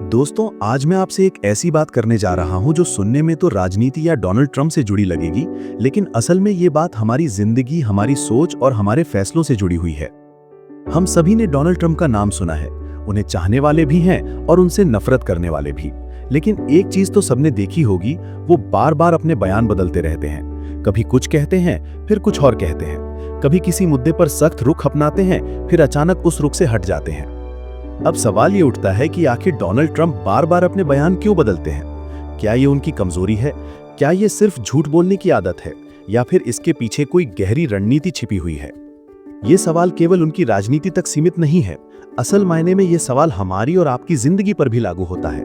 दोस्तों, आज मैं आपसे एक ऐसी बात करने जा रहा हूं जो सुनने में तो राजनीति या डोनाल्ड ट्रंप से जुड़ी लगेगी, लेकिन असल में ये बात हमारी जिंदगी, हमारी सोच और हमारे फैसलों से जुड़ी हुई है। हम सभी ने डोनाल्ड ट्रंप का नाम सुना है। उन्हें चाहने वाले भी हैं और उनसे नफरत करने वाले भी। लेकिन एक चीज तो सबने देखी होगी, वो बार बार अपने बयान बदलते रहते हैं। कभी कुछ कहते हैं, फिर कुछ और कहते हैं। कभी किसी मुद्दे पर सख्त रुख अपनाते हैं, फिर अचानक उस रुख से हट जाते हैं। अब सवाल ये उठता है कि आखिर डोनाल्ड ट्रंप बार बार अपने बयान क्यों बदलते हैं? क्या ये उनकी कमजोरी है? क्या ये सिर्फ झूठ बोलने की आदत है, या फिर इसके पीछे कोई गहरी रणनीति छिपी हुई है? ये सवाल केवल उनकी राजनीति तक सीमित नहीं है। असल मायने में ये सवाल हमारी और आपकी जिंदगी पर भी लागू होता है,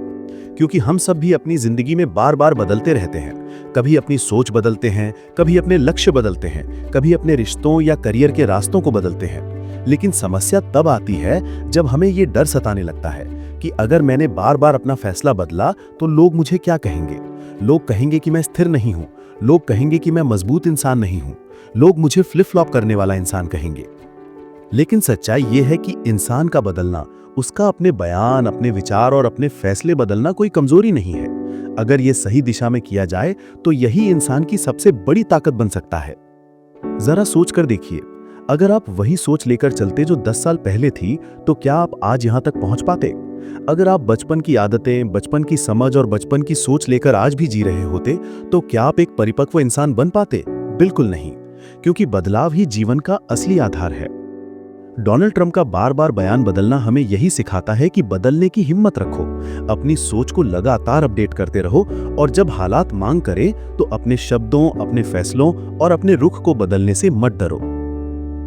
क्योंकि हम सब भी अपनी जिंदगी में बार बार बदलते रहते हैं। कभी अपनी सोच बदलते हैं, कभी अपने लक्ष्य बदलते हैं, कभी अपने रिश्तों या करियर के रास्तों को बदलते हैं। लेकिन समस्या तब आती है जब हमें ये डर सताने लगता है कि अगर मैंने बार बार अपना फैसला बदला तो लोग मुझे क्या कहेंगे। लोग कहेंगे कि मैं स्थिर नहीं हूं, लोग कहेंगे कि मैं मजबूत इंसान नहीं हूं, लोग मुझे फ्लिप फ्लॉप करने वाला इंसान कहेंगे। लेकिन सच्चाई ये है कि इंसान का बदलना, उसका अपने बयान, अपने विचार और अपने फैसले बदलना कोई कमजोरी नहीं है। अगर ये सही दिशा में किया जाए तो यही इंसान की सबसे बड़ी ताकत बन सकता है। जरा सोच कर देखिए, अगर आप वही सोच लेकर चलते जो 10 साल पहले थी, तो क्या आप आज यहां तक पहुंच पाते? अगर आप बचपन की आदतें, बचपन की समझ और बचपन की सोच लेकर आज भी जी रहे होते, तो क्या आप एक परिपक्व इंसान बन पाते? बिल्कुल नहीं, क्योंकि बदलाव ही जीवन का असली आधार है। डोनाल्ड ट्रंप का बार बार बयान बदलना हमें यही सिखाता है कि बदलने की हिम्मत रखो, अपनी सोच को लगातार अपडेट करते रहो, और जब हालात मांग करें तो अपने शब्दों, अपने फैसलों और अपने रुख को बदलने से मत डरो।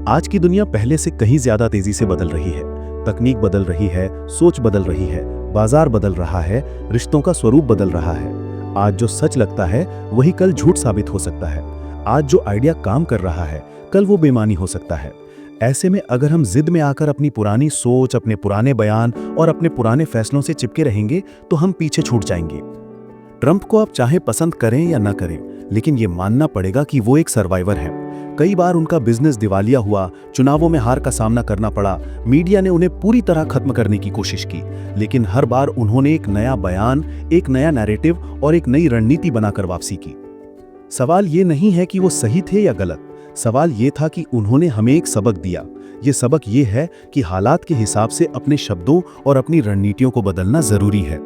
आज की दुनिया पहले से कहीं ज्यादा तेजी से बदल रही है। तकनीक बदल रही है, सोच बदल रही है, बाजार बदल रहा है, रिश्तों का स्वरूप बदल रहा है। आज जो सच लगता है वही कल झूठ साबित हो सकता है। आज जो आइडिया काम कर रहा है, कल वो बेईमानी हो सकता है। ऐसे में अगर हम जिद में आकर अपनी पुरानी सोच, अपने पुराने बयान और अपने पुराने फैसलों से चिपके रहेंगे तो हम पीछे छूट जाएंगे। ट्रंप को आप चाहे पसंद करें या ना करें, लेकिन ये मानना पड़ेगा कि वो एक सर्वाइवर है। कई बार उनका बिजनेस दिवालिया हुआ, चुनावों में हार का सामना करना पड़ा, मीडिया ने उन्हें पूरी तरह खत्म करने की कोशिश की, लेकिन हर बार उन्होंने एक नया बयान, एक नया नैरेटिव और एक नई रणनीति बनाकर वापसी की। सवाल ये नहीं है कि वो सही थे या गलत, सवाल ये था कि उन्होंने हमें एक सबक दिया। ये सबक ये है कि हालात के हिसाब से अपने शब्दों और अपनी रणनीतियों को बदलना जरूरी है।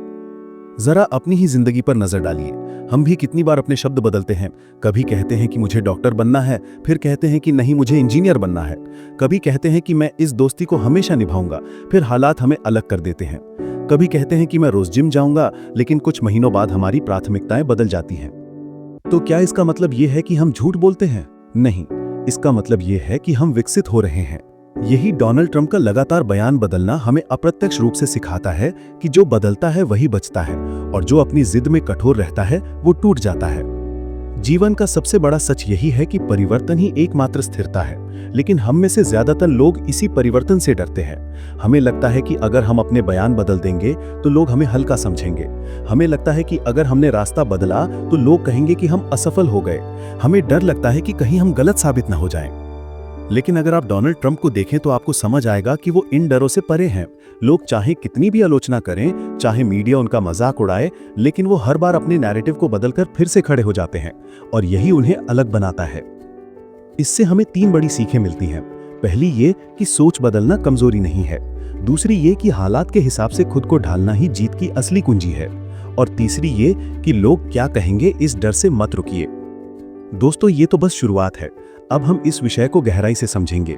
जरा अपनी ही जिंदगी पर नजर डालिए। हम भी कितनी बार अपने शब्द बदलते हैं। कभी कहते हैं कि मुझे डॉक्टर बनना है, फिर कहते हैं कि नहीं, मुझे इंजीनियर बनना है। कभी कहते हैं कि मैं इस दोस्ती को हमेशा निभाऊंगा, फिर हालात हमें अलग कर देते हैं। कभी कहते हैं कि मैं रोज जिम जाऊंगा, लेकिन कुछ महीनों बाद हमारी प्राथमिकताएं बदल जाती हैं। तो क्या इसका मतलब यह है कि हम झूठ बोलते हैं? नहीं, इसका मतलब यह है कि हम विकसित हो रहे हैं। यही डोनाल्ड ट्रंप का लगातार बयान बदलना हमें अप्रत्यक्ष रूप से सिखाता है कि जो बदलता है वही बचता है, और जो अपनी जिद में कठोर रहता है वो टूट जाता है। जीवन का सबसे बड़ा सच यही है कि परिवर्तन ही एकमात्र स्थिरता है, लेकिन हम में से ज्यादातर लोग इसी परिवर्तन से डरते हैं। हमें लगता है कि अगर हम अपने बयान बदल देंगे तो लोग हमें हल्का समझेंगे। हमें लगता है कि अगर हमने रास्ता बदला तो लोग कहेंगे कि हम असफल हो गए। हमें डर लगता है कि कहीं हम गलत साबित न हो जाएं। लेकिन अगर आप डोनाल्ड ट्रंप को देखें तो आपको समझ आएगा कि वो इन डरों से परे हैं। लोग चाहे कितनी भी आलोचना करें, चाहे मीडिया उनका मजाक उड़ाए, लेकिन वो हर बार अपने नैरेटिव को बदलकर फिर से खड़े हो जाते हैं, और यही उन्हें अलग बनाता है। इससे हमें 3 बड़ी सीखें मिलती हैं। पहली ये कि सोच बदलना कमजोरी नहीं है। दूसरी ये कि हालात के हिसाब से खुद को ढालना ही जीत की असली कुंजी है। और तीसरी ये कि लोग क्या कहेंगे, इस डर से मत रुकिए। दोस्तों, ये तो बस शुरुआत है। अब हम इस विषय को गहराई से समझेंगे।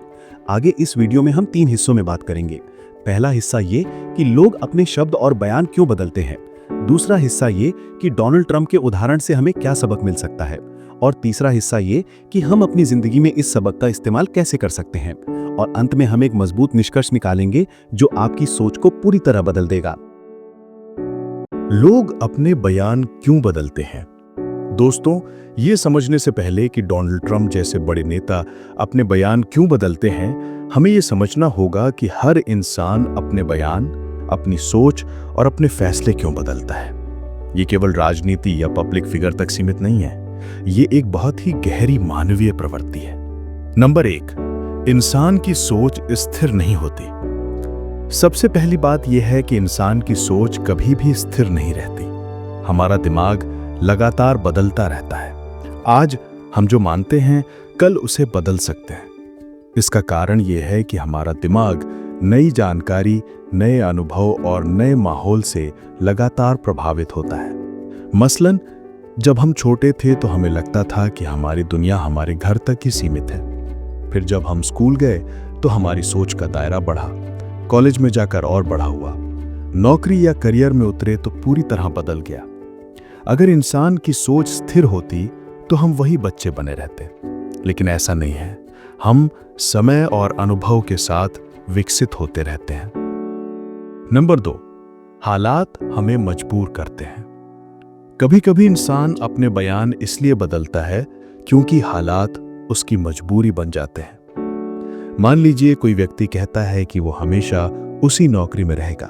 आगे इस वीडियो में हम 3 हिस्सों में बात करेंगे। पहला हिस्सा ये कि लोग अपने शब्द और बयान क्यों बदलते हैं। दूसरा हिस्सा ये कि डोनाल्ड ट्रंप के उदाहरण से हमें क्या सबक मिल सकता है। और तीसरा हिस्सा ये कि हम अपनी जिंदगी में इस सबक का इस्तेमाल कैसे कर सकते हैं। और अंत में हम एक मजबूत निष्कर्ष निकालेंगे जो आपकी सोच को पूरी तरह बदल देगा। लोग अपने बयान क्यों बदलते हैं? दोस्तों, ये समझने से पहले कि डोनाल्ड ट्रंप जैसे बड़े नेता अपने बयान क्यों बदलते हैं, हमें ये समझना होगा कि हर इंसान अपने बयान, अपनी सोच और अपने फैसले क्यों बदलता है। ये केवल राजनीति या पब्लिक फिगर तक सीमित नहीं है। ये एक बहुत ही गहरी मानवीय प्रवृत्ति है। नंबर 1, इंसान की सोच स्थिर नहीं होती। सबसे पहली बात यह है कि इंसान की सोच कभी भी स्थिर नहीं रहती। हमारा दिमाग लगातार बदलता रहता है। आज हम जो मानते हैं कल उसे बदल सकते हैं। इसका कारण यह है कि हमारा दिमाग नई जानकारी, नए अनुभव और नए माहौल से लगातार प्रभावित होता है। मसलन जब हम छोटे थे तो हमें लगता था कि हमारी दुनिया हमारे घर तक ही सीमित है। फिर जब हम स्कूल गए तो हमारी सोच का दायरा बढ़ा, कॉलेज में जाकर और बड़ा हुआ, नौकरी या करियर में उतरे तो पूरी तरह बदल गया। अगर इंसान की सोच स्थिर होती तो हम वही बच्चे बने रहते, लेकिन ऐसा नहीं है। हम समय और अनुभव के साथ विकसित होते रहते हैं। नंबर 2, हालात हमें मजबूर करते हैं। कभी कभी इंसान अपने बयान इसलिए बदलता है क्योंकि हालात उसकी मजबूरी बन जाते हैं। मान लीजिए कोई व्यक्ति कहता है कि वो हमेशा उसी नौकरी में रहेगा,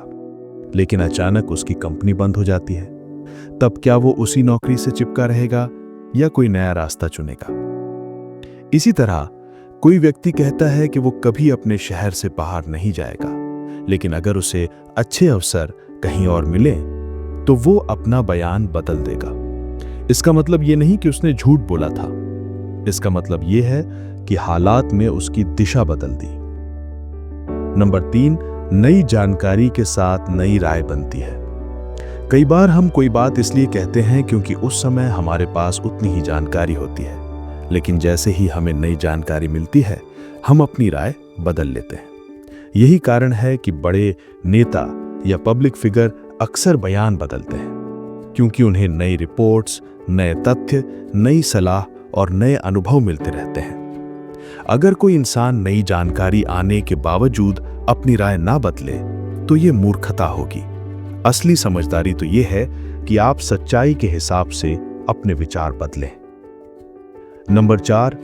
लेकिन अचानक उसकी कंपनी बंद हो जाती है। तब क्या वो उसी नौकरी से चिपका रहेगा या कोई नया रास्ता चुनेगा? इसी तरह कोई व्यक्ति कहता है कि वो कभी अपने शहर से बाहर नहीं जाएगा, लेकिन अगर उसे अच्छे अवसर कहीं और मिले तो वो अपना बयान बदल देगा। इसका मतलब ये नहीं कि उसने झूठ बोला था, इसका मतलब ये है कि हालात में उसकी दिशा बदल दी। नंबर 3, नई जानकारी के साथ नई राय बनती है। कई बार हम कोई बात इसलिए कहते हैं क्योंकि उस समय हमारे पास उतनी ही जानकारी होती है, लेकिन जैसे ही हमें नई जानकारी मिलती है हम अपनी राय बदल लेते हैं। यही कारण है कि बड़े नेता या पब्लिक फिगर अक्सर बयान बदलते हैं, क्योंकि उन्हें नई रिपोर्ट्स, नए तथ्य, नई सलाह और नए अनुभव मिलते रहते हैं। अगर कोई इंसान नई जानकारी आने के बावजूद अपनी राय ना बदले तो ये मूर्खता होगी। असली समझदारी तो ये है कि आप सच्चाई के हिसाब से अपने विचार बदलें। नंबर 4,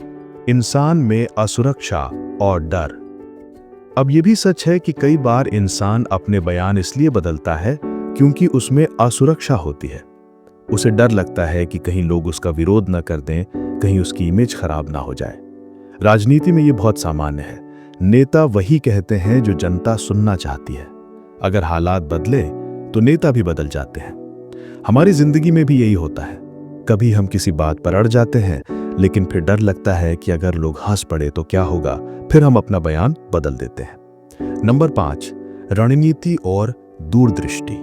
इंसान में असुरक्षा और डर। अब यह भी सच है कि कई बार इंसान अपने बयान इसलिए बदलता है क्योंकि उसमें असुरक्षा होती है। उसे डर लगता है कि कहीं लोग उसका विरोध न कर दें, कहीं उसकी इमेज खराब ना हो जाए। राजनीति में यह बहुत सामान्य है। नेता वही कहते हैं जो जनता सुनना चाहती है। अगर हालात बदले तो नेता भी बदल जाते हैं। हमारी जिंदगी में भी यही होता है। कभी हम किसी बात पर अड़ जाते हैं, लेकिन फिर डर लगता है कि अगर लोग हंस पड़े तो क्या होगा, फिर हम अपना बयान बदल देते हैं। नंबर 5, रणनीति और दूरदृष्टि।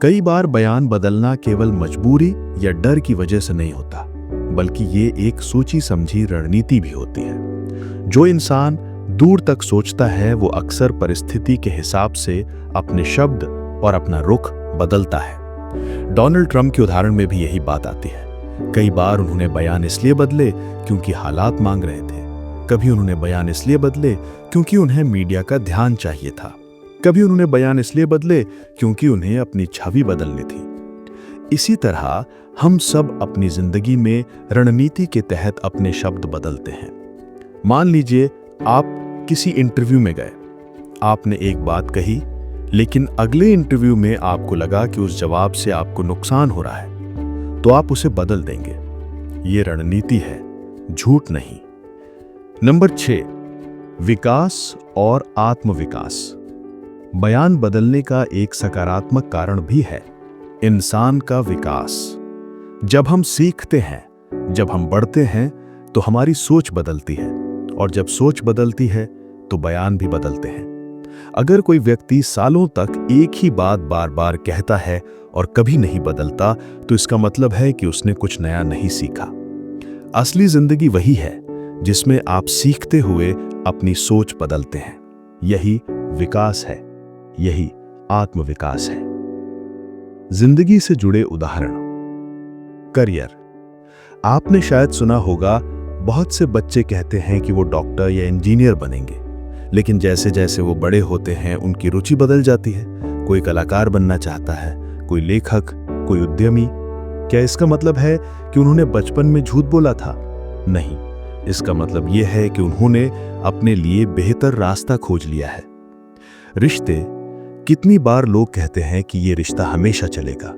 कई बार बयान बदलना केवल मजबूरी या डर की वजह से नहीं होता, बल्कि ये एक सोची समझी रणनीति भी होती है। जो इंसान दूर तक सोचता है वो अक्सर परिस्थिति के हिसाब से अपने शब्द और अपना रुख बदलता है। डोनाल्ड ट्रंप के उदाहरण में भी यही बात आती है। कई बार उन्होंने बयान इसलिए बदले क्योंकि हालात मांग रहे थे। कभी उन्होंने बयान इसलिए बदले क्योंकि उन्हें मीडिया का ध्यान चाहिए था। कभी उन्होंने बयान इसलिए बदले क्योंकि उन्हें अपनी छवि बदलनी थी। इसी तरह हम सब अपनी जिंदगी में रणनीति के तहत अपने शब्द बदलते हैं। मान लीजिए आप किसी इंटरव्यू में गए, आपने एक बात कही, लेकिन अगले इंटरव्यू में आपको लगा कि उस जवाब से आपको नुकसान हो रहा है, तो आप उसे बदल देंगे। ये रणनीति है, झूठ नहीं। नंबर 6, विकास और आत्मविकास। बयान बदलने का एक सकारात्मक कारण भी है, इंसान का विकास। जब हम सीखते हैं, जब हम बढ़ते हैं तो हमारी सोच बदलती है, और जब सोच बदलती है तो बयान भी बदलते हैं। अगर कोई व्यक्ति सालों तक एक ही बात बार बार कहता है और कभी नहीं बदलता, तो इसका मतलब है कि उसने कुछ नया नहीं सीखा। असली जिंदगी वही है जिसमें आप सीखते हुए अपनी सोच बदलते हैं। यही विकास है, यही आत्मविकास है। जिंदगी से जुड़े उदाहरण। करियर। आपने शायद सुना होगा, बहुत से बच्चे कहते हैं कि वो डॉक्टर या इंजीनियर बनेंगे, लेकिन जैसे जैसे वो बड़े होते हैं उनकी रुचि बदल जाती है। कोई कलाकार बनना चाहता है, कोई लेखक, कोई उद्यमी। क्या इसका मतलब है कि उन्होंने बचपन में झूठ बोला था? नहीं, इसका मतलब यह है कि उन्होंने अपने लिए बेहतर रास्ता खोज लिया है। रिश्ते। कितनी बार लोग कहते हैं कि ये रिश्ता हमेशा चलेगा,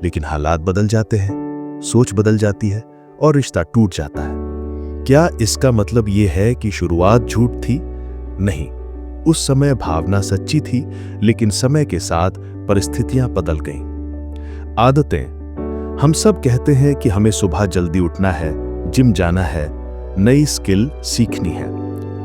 लेकिन हालात बदल जाते हैं, सोच बदल जाती है और रिश्ता टूट जाता है। क्या इसका मतलब ये है कि शुरुआत झूठ थी? नहीं, उस समय भावना सच्ची थी, लेकिन समय के साथ परिस्थितियां बदल गईं। आदतें, हम सब कहते हैं कि हमें सुबह जल्दी उठना है, जिम जाना है, नई स्किल सीखनी है।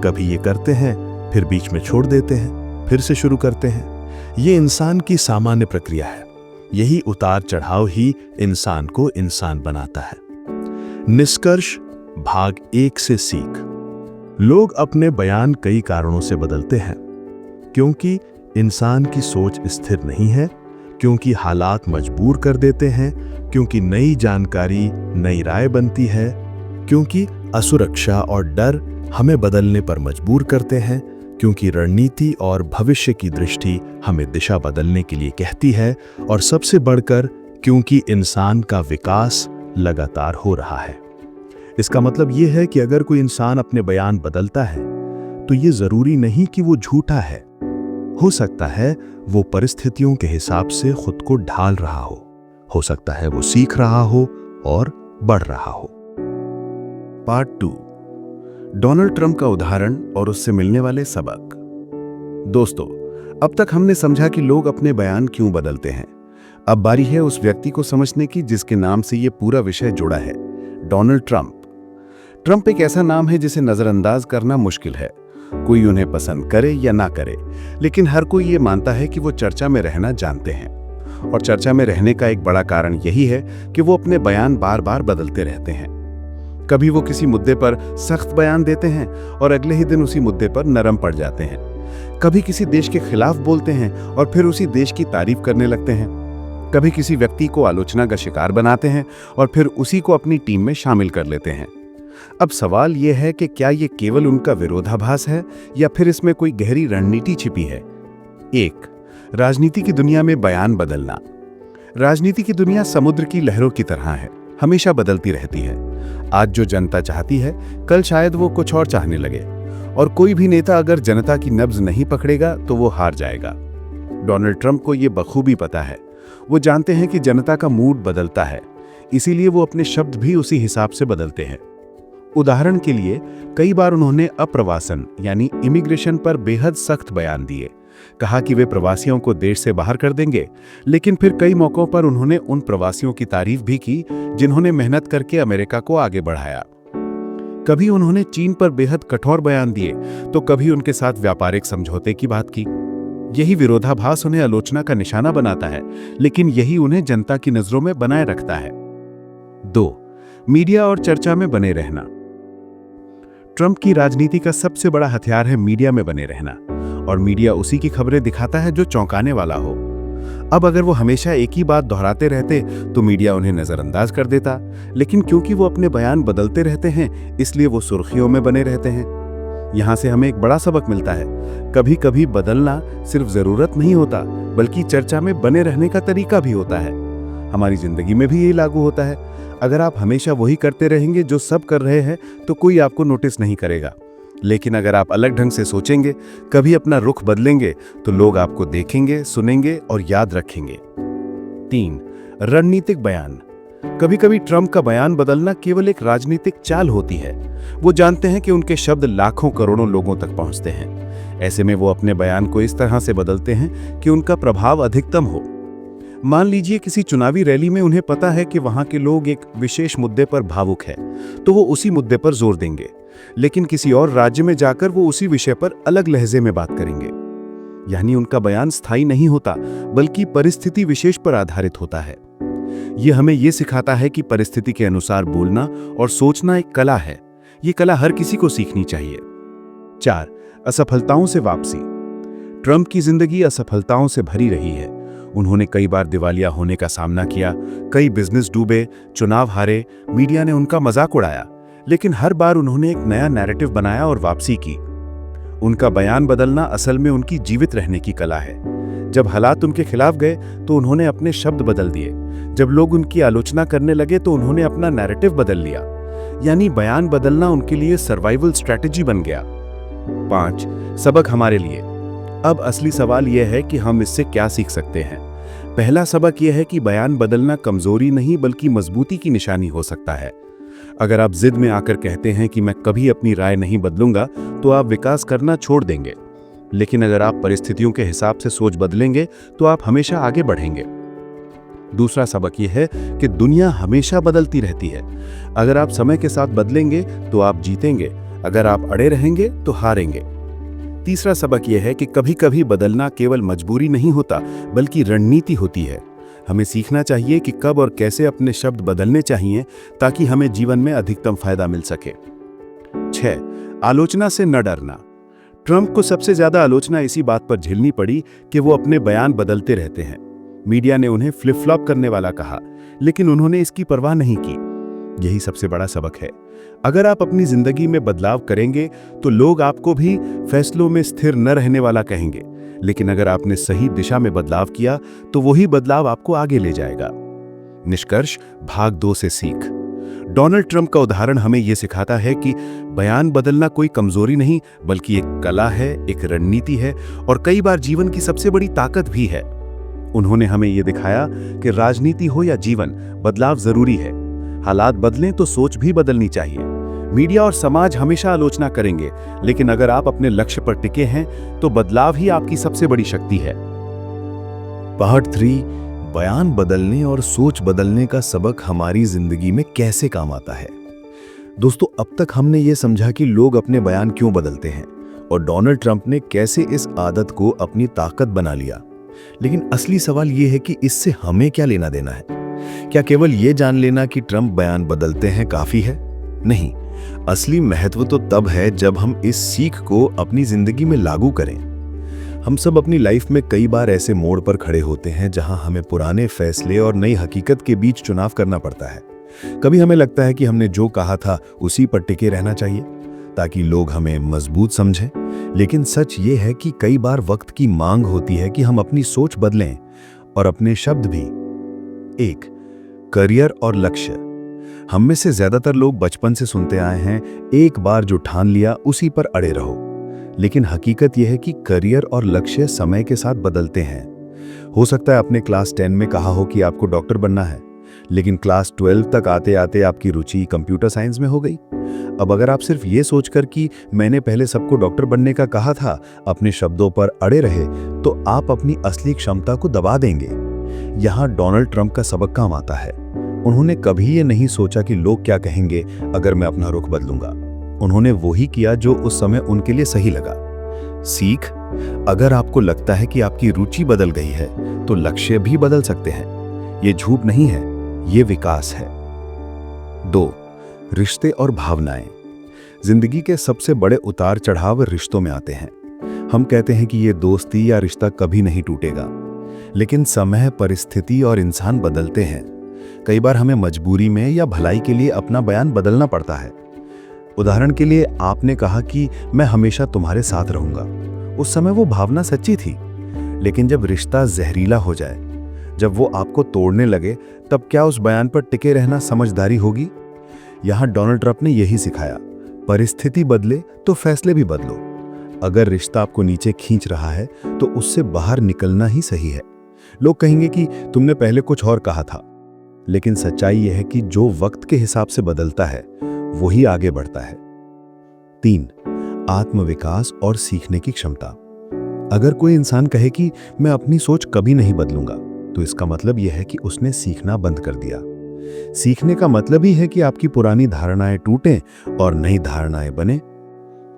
कभी ये करते हैं, फिर बीच में छोड़ देते हैं, फिर से शुरू करते हैं। ये इंसान की सामान्य प्रक्रिया है। यही उतार चढ़ाव ही इंसान को इंसान बनाता है। निष्कर्ष, भाग 1 से सीख। लोग अपने बयान कई कारणों से बदलते हैं। क्योंकि इंसान की सोच स्थिर नहीं है, क्योंकि हालात मजबूर कर देते हैं, क्योंकि नई जानकारी, नई राय बनती है, क्योंकि असुरक्षा और डर हमें बदलने पर मजबूर करते हैं, क्योंकि रणनीति और भविष्य की दृष्टि हमें दिशा बदलने के लिए कहती है, और सबसे बढ़कर क्योंकि इंसान का विकास लगातार हो रहा है। इसका मतलब यह है कि अगर कोई इंसान अपने बयान बदलता है तो यह जरूरी नहीं कि वो झूठा है। हो सकता है वो परिस्थितियों के हिसाब से खुद को ढाल रहा हो सकता है वो सीख रहा हो और बढ़ रहा हो। पार्ट 2, डोनाल्ड ट्रंप का उदाहरण और उससे मिलने वाले सबक। दोस्तों, अब तक हमने समझा कि लोग अपने बयान क्यों बदलते हैं। अब बारी है उस व्यक्ति को समझने की जिसके नाम से ये पूरा विषय जुड़ा है, डोनाल्ड ट्रंप। ट्रंप एक ऐसा नाम है जिसे नजरअंदाज करना मुश्किल है। कोई उन्हें पसंद करे या ना करे, लेकिन हर कोई ये मानता है कि वो चर्चा में रहना जानते हैं। और चर्चा में रहने का एक बड़ा कारण यही है कि वो अपने बयान बार बार बदलते रहते हैं। कभी वो किसी मुद्दे पर सख्त बयान देते हैं और अगले ही दिन उसी मुद्दे पर नरम पड़ जाते हैं। कभी किसी देश के खिलाफ बोलते हैं और फिर उसी देश की तारीफ करने लगते हैं। कभी किसी व्यक्ति को आलोचना का शिकार बनाते हैं और फिर उसी को अपनी टीम में शामिल कर लेते हैं। अब सवाल यह है कि क्या ये केवल उनका विरोधाभास है या फिर इसमें कोई गहरी रणनीति छिपी है। 1, राजनीति की दुनिया में बयान बदलना। राजनीति की दुनिया समुद्र की लहरों की तरह है, हमेशा बदलती रहती है। आज जो जनता चाहती है, कल शायद वो कुछ और चाहने लगे। और कोई भी नेता अगर जनता की नब्ज नहीं पकड़ेगा तो वो हार जाएगा। डोनाल्ड ट्रंप को ये बखूबी पता है। वो जानते हैं कि जनता का मूड बदलता है, इसीलिए वो अपने शब्द भी उसी हिसाब से बदलते हैं। उदाहरण के लिए, कई बार उन्होंने अप्रवासन यानी इमिग्रेशन पर बेहद सख्त बयान दिए। कहा कि वे प्रवासियों को देश से बाहर कर देंगे, लेकिन फिर कई मौकों पर उन्होंने उन प्रवासियों की तारीफ भी की जिन्होंने मेहनत करके अमेरिका को आगे बढ़ाया। कभी उन्होंने चीन पर बेहद कठोर बयान दिए तो कभी उनके साथ व्यापारिक समझौते की बात की। यही विरोधाभास उन्हें आलोचना का निशाना बनाता है, लेकिन यही उन्हें जनता की नजरों में बनाए रखता है। 2, मीडिया और चर्चा में बने रहना। ट्रंप की राजनीति का सबसे बड़ा हथियार है मीडिया में बने रहना, और मीडिया उसी की खबरें दिखाता है जो चौंकाने वाला हो। अब अगर वो हमेशा एक ही बात दोहराते रहते तो मीडिया उन्हें नजरअंदाज कर देता, लेकिन क्योंकि वो अपने बयान बदलते रहते हैं, इसलिए वो सुर्खियों में बने रहते हैं। यहां से हमें एक बड़ा सबक मिलता है। कभी कभी बदलना सिर्फ जरूरत नहीं होता, बल्कि चर्चा में बने रहने का तरीका भी होता है। हमारी जिंदगी में भी यही लागू होता है। अगर आप हमेशा वही करते रहेंगे जो सब कर रहे हैं, तो कोई आपको नोटिस नहीं करेगा। लेकिन अगर आप अलग ढंग से सोचेंगे, कभी अपना रुख बदलेंगे, तो लोग आपको देखेंगे, सुनेंगे और याद रखेंगे। 3, रणनीतिक बयान। कभी कभी ट्रंप का बयान बदलना केवल एक राजनीतिक चाल होती है। वो जानते हैं कि उनके शब्द लाखों करोड़ों लोगों तक पहुंचते हैं। ऐसे में वो अपने बयान को इस तरह से बदलते हैं कि उनका प्रभाव अधिकतम हो। मान लीजिए किसी चुनावी रैली में उन्हें पता है कि वहां के लोग एक विशेष मुद्दे पर भावुक हैं, तो वो उसी मुद्दे पर जोर देंगे। लेकिन किसी और राज्य में जाकर वो उसी विषय पर अलग लहजे में बात करेंगे। यानी उनका बयान स्थायी नहीं होता, बल्कि परिस्थिति विशेष पर आधारित होता है। यह हमें यह सिखाता है कि परिस्थिति के अनुसार बोलना और सोचना एक कला है। ये कला हर किसी को सीखनी चाहिए। 4, असफलताओं से वापसी। ट्रंप की जिंदगी असफलताओं से भरी रही है। उन्होंने कई बार दिवालिया होने का सामना किया, कई बिजनेस डूबे, चुनाव हारे, मीडिया ने उनका मजाक उड़ाया, लेकिन हर बार उन्होंने एक नया नैरेटिव बनाया और वापसी की। उनका बयान बदलना असल में उनकी जीवित रहने की कला है। जब हालात उनके खिलाफ गए तो उन्होंने अपने शब्द बदल दिए। जब लोग उनकी आलोचना करने लगे तो उन्होंने अपना नैरेटिव बदल लिया। यानी बयान बदलना उनके लिए सर्वाइवल स्ट्रैटेजी बन गया। 5, सबक हमारे लिए। अब असली सवाल यह है कि हम इससे क्या सीख सकते हैं। पहला सबक यह है कि बयान बदलना कमजोरी नहीं बल्कि मजबूती की निशानी हो सकता है। अगर आप जिद में आकर कहते हैं कि मैं कभी अपनी राय नहीं बदलूंगा, तो आप विकास करना छोड़ देंगे। लेकिन अगर आप परिस्थितियों के हिसाब से सोच बदलेंगे तो आप हमेशा आगे बढ़ेंगे। दूसरा सबक यह है कि दुनिया हमेशा बदलती रहती है। अगर आप समय के साथ बदलेंगे तो आप जीतेंगे, अगर आप अड़े रहेंगे तो हारेंगे। तीसरा सबक यह है कि कभी कभी बदलना केवल मजबूरी नहीं होता, बल्कि रणनीति होती है। हमें सीखना चाहिए कि कब और कैसे अपने शब्द बदलने चाहिए ताकि हमें जीवन में अधिकतम फायदा मिल सके। 6. आलोचना से न डरना। ट्रंप को सबसे ज्यादा आलोचना इसी बात पर झेलनी पड़ी कि वो अपने बयान बदलते रहते हैं। मीडिया ने उन्हें फ्लिप फ्लॉप करने वाला कहा, लेकिन उन्होंने इसकी परवाह नहीं की। यही सबसे बड़ा सबक है। अगर आप अपनी जिंदगी में बदलाव करेंगे तो लोग आपको भी फैसलों में स्थिर न रहने वाला कहेंगे, लेकिन अगर आपने सही दिशा में बदलाव किया तो वही बदलाव आपको आगे ले जाएगा। निष्कर्ष, भाग 2 से सीख। डोनाल्ड ट्रंप का उदाहरण हमें यह सिखाता है कि बयान बदलना कोई कमजोरी नहीं, बल्कि एक कला है, एक रणनीति है और कई बार जीवन की सबसे बड़ी ताकत भी है। उन्होंने हमें यह दिखाया कि राजनीति हो या जीवन, बदलाव जरूरी है। हालात बदलें तो सोच भी बदलनी चाहिए। मीडिया और समाज हमेशा आलोचना करेंगे, लेकिन अगर आप अपने लक्ष्य पर टिके हैं तो बदलाव ही आपकी सबसे बड़ी शक्ति है। पार्ट 3, बयान बदलने और सोच बदलने का सबक हमारी जिंदगी में कैसे काम आता है। दोस्तों, अब तक हमने ये समझा कि लोग अपने बयान क्यों बदलते हैं और डोनाल्ड ट्रंप ने कैसे इस आदत को अपनी ताकत बना लिया। लेकिन असली सवाल ये है कि इससे हमें क्या लेना देना है। क्या केवल ये जान लेना कि ट्रंप बयान बदलते हैं काफी है? नहीं, असली महत्व तो तब है जब हम इस सीख को अपनी जिंदगी में लागू करें। हम सब अपनी लाइफ में कई बार ऐसे मोड़ पर खड़े होते हैं जहां हमें पुराने फैसले और नई हकीकत के बीच चुनाव करना पड़ता है। कभी हमें लगता है कि हमने जो कहा था उसी पर टिके रहना चाहिए ताकि लोग हमें मजबूत समझें, लेकिन सच ये है कि कई बार वक्त की मांग होती है कि हम अपनी सोच बदलें और अपने शब्द भी। 1. करियर और लक्ष्य। हम में से ज्यादातर लोग बचपन से सुनते आए हैं, एक बार जो ठान लिया उसी पर अड़े रहो। लेकिन हकीकत यह है कि करियर और लक्ष्य समय के साथ बदलते हैं। हो सकता है आपने क्लास 10 में कहा हो कि आपको डॉक्टर बनना है, लेकिन क्लास 12 तक आते आते आपकी रुचि कंप्यूटर साइंस में हो गई। अब अगर आप सिर्फ ये सोचकर कि मैंने पहले सबको डॉक्टर बनने का कहा था, अपने शब्दों पर अड़े रहे, तो आप अपनी असली क्षमता को दबा देंगे। यहाँ डोनाल्ड ट्रंप का सबक काम आता है। उन्होंने कभी ये नहीं सोचा कि लोग क्या कहेंगे अगर मैं अपना रुख बदलूंगा। उन्होंने वही किया जो उस समय उनके लिए सही लगा। सीख, अगर आपको लगता है कि आपकी रुचि बदल गई है तो लक्ष्य भी बदल सकते हैं। ये झूठ नहीं है, ये विकास है। 2. रिश्ते और भावनाएं। जिंदगी के सबसे बड़े उतार चढ़ाव रिश्तों में आते हैं। हम कहते हैं कि ये दोस्ती या रिश्ता कभी नहीं टूटेगा, लेकिन समय, परिस्थिति और इंसान बदलते हैं। कई बार हमें मजबूरी में या भलाई के लिए अपना बयान बदलना पड़ता है। उदाहरण के लिए, आपने कहा कि मैं हमेशा तुम्हारे साथ रहूंगा। उस समय वो भावना सच्ची थी, लेकिन जब रिश्ता जहरीला हो जाए, जब वो आपको तोड़ने लगे, तब क्या उस बयान पर टिके रहना समझदारी होगी? यहां डोनाल्ड ट्रंप ने यही सिखाया, परिस्थिति बदले तो फैसले भी बदलो। अगर रिश्ता आपको नीचे खींच रहा है तो उससे बाहर निकलना ही सही है। लोग कहेंगे कि तुमने पहले कुछ और कहा था, लेकिन सच्चाई यह है कि जो वक्त के हिसाब से बदलता है वही आगे बढ़ता है। 3. आत्मविकास और सीखने की क्षमता। अगर कोई इंसान कहे कि मैं अपनी सोच कभी नहीं बदलूंगा, तो इसका मतलब यह है कि उसने सीखना बंद कर दिया। सीखने का मतलब ही है कि आपकी पुरानी धारणाएं टूटें और नई धारणाएं बने।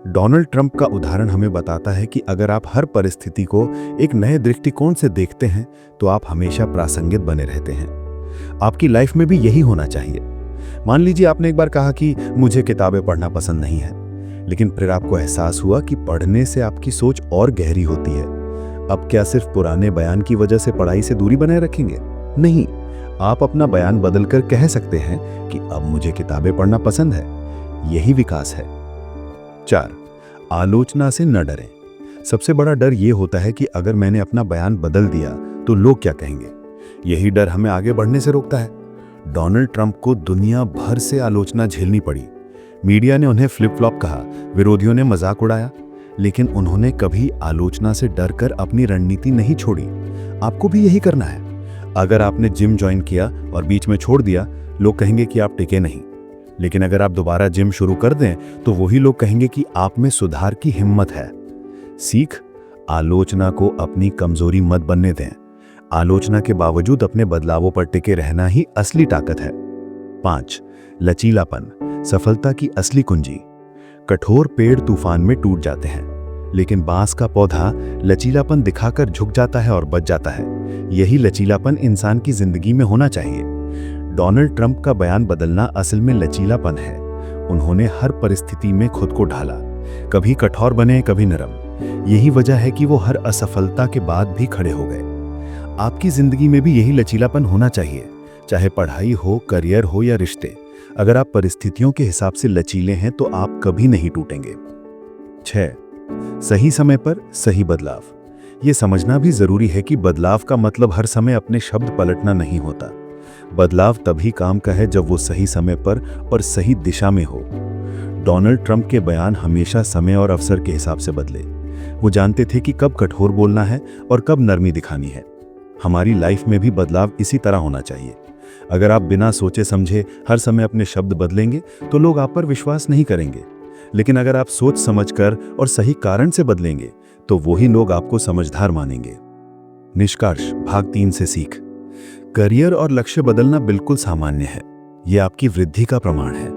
डोनाल्ड ट्रंप का उदाहरण हमें बताता है कि अगर आप हर परिस्थिति को एक नए दृष्टिकोण से देखते हैं तो आप हमेशा प्रासंगिक बने रहते हैं। आपकी लाइफ में भी यही होना चाहिए। मान लीजिए आपने एक बार कहा कि मुझे किताबें पढ़ना पसंद नहीं है, लेकिन फिर आपको एहसास हुआ कि पढ़ने से आपकी सोच और गहरी होती है। अब क्या सिर्फ पुराने बयान की वजह से पढ़ाई से दूरी बनाए रखेंगे? नहीं, आप अपना बयान बदलकर कह सकते हैं कि अब मुझे किताबें पढ़ना पसंद है। यही विकास है। 4. आलोचना से न डरें। सबसे बड़ा डर यह होता है कि अगर मैंने अपना बयान बदल दिया तो लोग क्या कहेंगे। यही डर हमें आगे बढ़ने से रोकता है। डोनाल्ड ट्रंप को दुनिया भर से आलोचना झेलनी पड़ी। मीडिया ने उन्हें फ्लिप फ्लॉप कहा, विरोधियों ने मजाक उड़ाया, लेकिन उन्होंने कभी आलोचना से डरकर अपनी रणनीति नहीं छोड़ी। आपको भी यही करना है। अगर आपने जिम ज्वाइन किया और बीच में छोड़ दिया, लोग कहेंगे कि आप टिके नहीं। लेकिन अगर आप दोबारा जिम शुरू कर दें तो वही लोग कहेंगे कि आप में सुधार की हिम्मत है। सीख, आलोचना को अपनी कमजोरी मत बनने दें। आलोचना के बावजूद अपने बदलावों पर टिके रहना ही असली ताकत है। 5. लचीलापन, सफलता की असली कुंजी। कठोर पेड़ तूफान में टूट जाते हैं, लेकिन बांस का पौधा लचीलापन दिखाकर झुक जाता है और बच जाता है। यही लचीलापन इंसान की जिंदगी में होना चाहिए। डोनाल्ड ट्रंप का बयान बदलना असल में लचीलापन है। उन्होंने हर परिस्थिति में खुद को ढाला, कभी कठोर बने, कभी नरम। यही वजह है कि वो हर असफलता के बाद भी खड़े हो गए। आपकी जिंदगी में भी यही लचीलापन होना चाहिए, चाहे पढ़ाई हो, करियर हो या रिश्ते। अगर आप परिस्थितियों के हिसाब से लचीले हैं तो आप कभी नहीं टूटेंगे। 6. सही समय पर सही बदलाव। ये समझना भी जरूरी है कि बदलाव का मतलब हर समय अपने शब्द पलटना नहीं होता। बदलाव तभी काम का है जब वो सही समय पर और सही दिशा में हो। डोनाल्ड ट्रंप के बयान हमेशा समय और अवसर के हिसाब से बदले। वो जानते थे कि कब कठोर बोलना है और कब नरमी दिखानी है। हमारी लाइफ में भी बदलाव इसी तरह होना चाहिए। अगर आप बिना सोचे समझे हर समय अपने शब्द बदलेंगे तो लोग आप पर विश्वास नहीं करेंगे। लेकिन अगर आप सोच समझकर और सही कारण से बदलेंगे तो वही लोग आपको समझदार मानेंगे। निष्कर्ष, भाग 3 से सीख। करियर और लक्ष्य बदलना बिल्कुल सामान्य है। यह आपकी वृद्धि का प्रमाण है।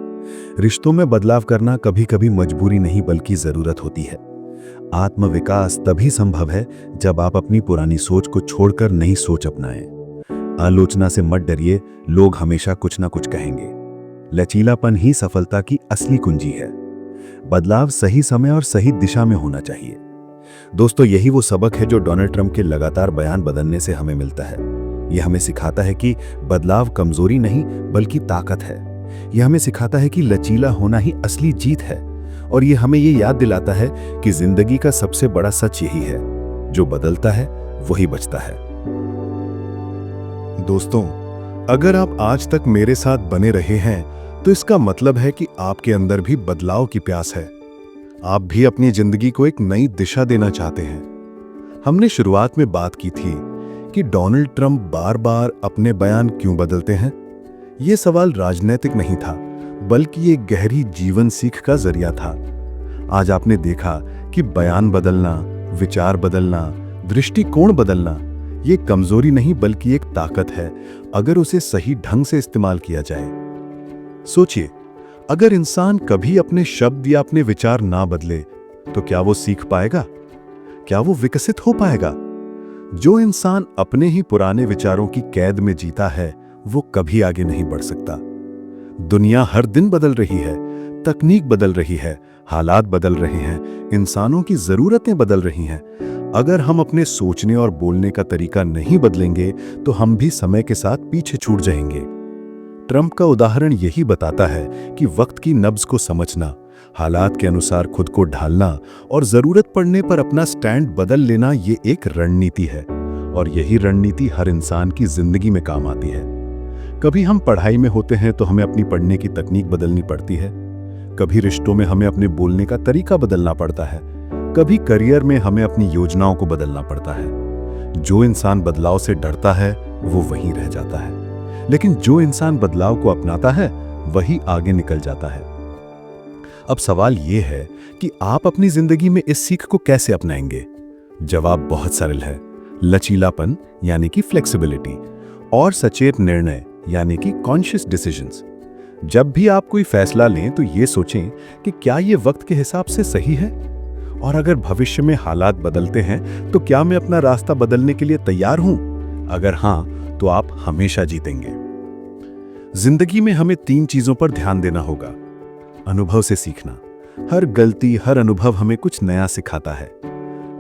रिश्तों में बदलाव करना कभी कभी मजबूरी नहीं बल्कि जरूरत होती है। आत्मविकास तभी संभव है जब आप अपनी पुरानी सोच को छोड़कर नई सोच अपनाएं। आलोचना से मत डरिए, लोग हमेशा कुछ ना कुछ कहेंगे। लचीलापन ही सफलता की असली कुंजी है। बदलाव सही समय और सही दिशा में होना चाहिए। दोस्तों, यही वो सबक है जो डोनाल्ड ट्रंप के लगातार बयान बदलने से हमें मिलता है। यह हमें सिखाता है कि बदलाव कमजोरी नहीं बल्कि ताकत है। यह हमें सिखाता है कि लचीला होना ही असली जीत है। और यह हमें ये याद दिलाता है कि जिंदगी का सबसे बड़ा सच यही है, जो बदलता है वही बचता है। दोस्तों, अगर आप आज तक मेरे साथ बने रहे हैं तो इसका मतलब है कि आपके अंदर भी बदलाव की प्यास है। आप भी अपनी जिंदगी को एक नई दिशा देना चाहते हैं। हमने शुरुआत में बात की थी कि डोनाल्ड ट्रंप बार बार अपने बयान क्यों बदलते हैं। यह सवाल राजनीतिक नहीं था, बल्कि एक गहरी जीवन सीख का जरिया था। आज आपने देखा कि बयान बदलना, विचार बदलना, दृष्टिकोण बदलना, ये कमजोरी नहीं बल्कि एक ताकत है, अगर उसे सही ढंग से इस्तेमाल किया जाए। सोचिए, अगर इंसान कभी अपने शब्द या अपने विचार ना बदले तो क्या वो सीख पाएगा? क्या वो विकसित हो पाएगा? जो इंसान अपने ही पुराने विचारों की कैद में जीता है वो कभी आगे नहीं बढ़ सकता। दुनिया हर दिन बदल रही है, तकनीक बदल रही है, हालात बदल रहे हैं, इंसानों की जरूरतें बदल रही हैं। अगर हम अपने सोचने और बोलने का तरीका नहीं बदलेंगे तो हम भी समय के साथ पीछे छूट जाएंगे। ट्रंप का उदाहरण यही बताता है कि वक्त की नब्ज को समझना, हालात के अनुसार खुद को ढालना और जरूरत पड़ने पर अपना स्टैंड बदल लेना ये एक रणनीति है। और यही रणनीति हर इंसान की जिंदगी में काम आती है। कभी हम पढ़ाई में होते हैं तो हमें अपनी पढ़ने की तकनीक बदलनी पड़ती है। कभी रिश्तों में हमें अपने बोलने का तरीका बदलना पड़ता है। कभी करियर में हमें अपनी योजनाओं को बदलना पड़ता है। जो इंसान बदलाव से डरता है वो वहीं रह जाता है, लेकिन जो इंसान बदलाव को अपनाता है वही आगे निकल जाता है। अब सवाल यह है कि आप अपनी जिंदगी में इस सीख को कैसे अपनाएंगे? जवाब बहुत सरल है। लचीलापन यानी कि फ्लेक्सिबिलिटी और सचेत निर्णय यानी कि कॉन्शियस डिसीजंस। जब भी आप कोई फैसला लें तो ये सोचें कि क्या ये वक्त के हिसाब से सही है, और अगर भविष्य में हालात बदलते हैं तो क्या मैं अपना रास्ता बदलने के लिए तैयार हूं? अगर हां, तो आप हमेशा जीतेंगे। जिंदगी में हमें 3 चीजों पर ध्यान देना होगा। अनुभव से सीखना, हर गलती, हर अनुभव हमें कुछ नया सिखाता है।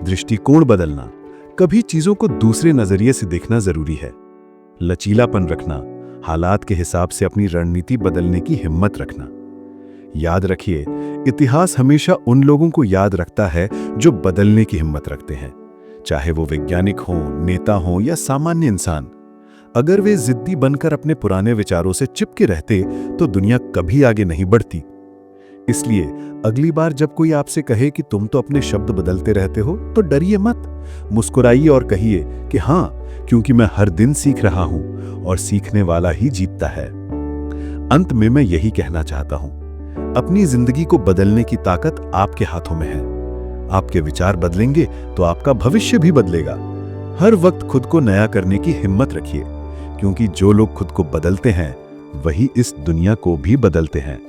दृष्टिकोण बदलना, कभी चीजों को दूसरे नजरिए से देखना जरूरी है। लचीलापन रखना, हालात के हिसाब से अपनी रणनीति बदलने की हिम्मत रखना। याद रखिए, इतिहास हमेशा उन लोगों को याद रखता है जो बदलने की हिम्मत रखते हैं, चाहे वो वैज्ञानिक हों, नेता हों या सामान्य इंसान। अगर वे जिद्दी बनकर अपने पुराने विचारों से चिपके रहते तो दुनिया कभी आगे नहीं बढ़ती। इसलिए अगली बार जब कोई आपसे कहे कि तुम तो अपने शब्द बदलते रहते हो तो डरिए मत, मुस्कुराइए और कहिए कि हाँ, क्योंकि मैं हर दिन सीख रहा हूं और सीखने वाला ही जीतता है। अंत में मैं यही कहना चाहता हूं, अपनी जिंदगी को बदलने की ताकत आपके हाथों में है। आपके विचार बदलेंगे तो आपका भविष्य भी बदलेगा। हर वक्त खुद को नया करने की हिम्मत रखिए, क्योंकि जो लोग खुद को बदलते हैं वही इस दुनिया को भी बदलते हैं।